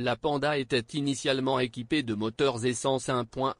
La Panda était initialement équipée de moteurs essence 1.1,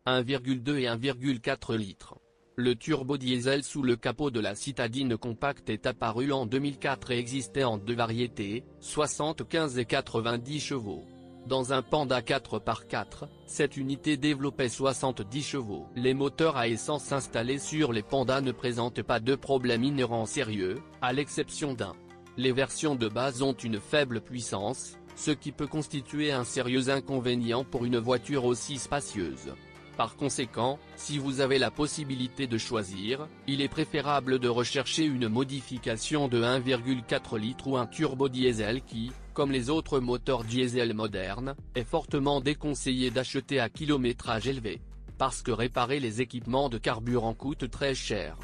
1,2 et 1,4 litres. Le turbo-diesel sous le capot de la citadine compacte est apparu en 2004 et existait en deux variétés, 75 et 90 chevaux. Dans un Panda 4x4, cette unité développait 70 chevaux. Les moteurs à essence installés sur les Pandas ne présentent pas de problème inhérent sérieux, à l'exception d'un. Les versions de base ont une faible puissance, ce qui peut constituer un sérieux inconvénient pour une voiture aussi spacieuse. Par conséquent, si vous avez la possibilité de choisir, il est préférable de rechercher une modification de 1,4 litres ou un turbo-diesel qui, comme les autres moteurs diesel modernes, est fortement déconseillé d'acheter à kilométrage élevé. Parce que réparer les équipements de carburant coûte très cher.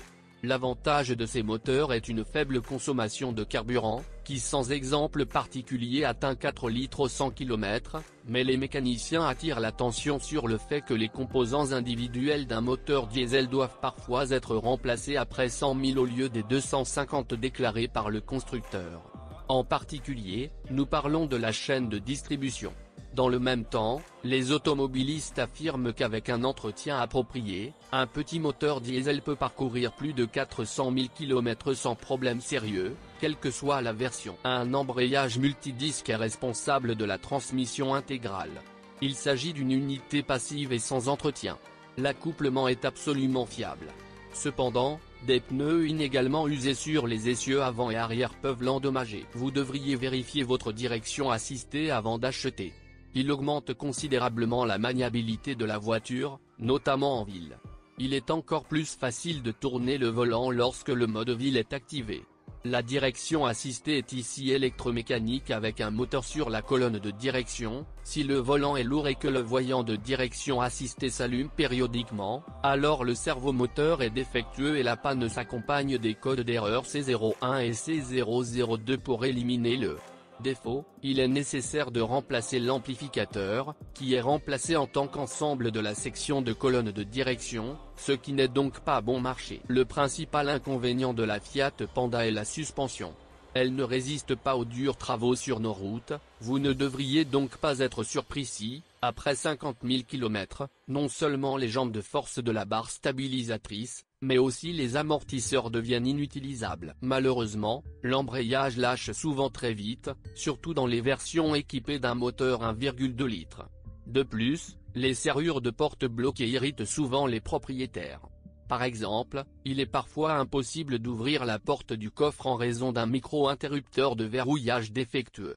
L'avantage de ces moteurs est une faible consommation de carburant, qui sans exemple particulier atteint 4 litres au 100 km, mais les mécaniciens attirent l'attention sur le fait que les composants individuels d'un moteur diesel doivent parfois être remplacés après 100 000 au lieu des 250 déclarés par le constructeur. En particulier, nous parlons de la chaîne de distribution. Dans le même temps, les automobilistes affirment qu'avec un entretien approprié, un petit moteur diesel peut parcourir plus de 400 000 km sans problème sérieux, quelle que soit la version. Un embrayage multidisque est responsable de la transmission intégrale. Il s'agit d'une unité passive et sans entretien. L'accouplement est absolument fiable. Cependant, des pneus inégalement usés sur les essieux avant et arrière peuvent l'endommager. Vous devriez vérifier votre direction assistée avant d'acheter. Il augmente considérablement la maniabilité de la voiture, notamment en ville. Il est encore plus facile de tourner le volant lorsque le mode ville est activé. La direction assistée est ici électromécanique avec un moteur sur la colonne de direction. Si le volant est lourd et que le voyant de direction assistée s'allume périodiquement, alors le servomoteur est défectueux et la panne s'accompagne des codes d'erreur C01 et C002 pour éliminer le défaut. Il est nécessaire de remplacer l'amplificateur, qui est remplacé en tant qu'ensemble de la section de colonne de direction, ce qui n'est donc pas bon marché. Le principal inconvénient de la Fiat Panda est la suspension. Elle ne résiste pas aux durs travaux sur nos routes. Vous ne devriez donc pas être surpris si, après 50 000 km, non seulement les jambes de force de la barre stabilisatrice, mais aussi les amortisseurs deviennent inutilisables. Malheureusement, l'embrayage lâche souvent très vite, surtout dans les versions équipées d'un moteur 1,2 litres. De plus, les serrures de porte bloquées irritent souvent les propriétaires. Par exemple, il est parfois impossible d'ouvrir la porte du coffre en raison d'un micro-interrupteur de verrouillage défectueux.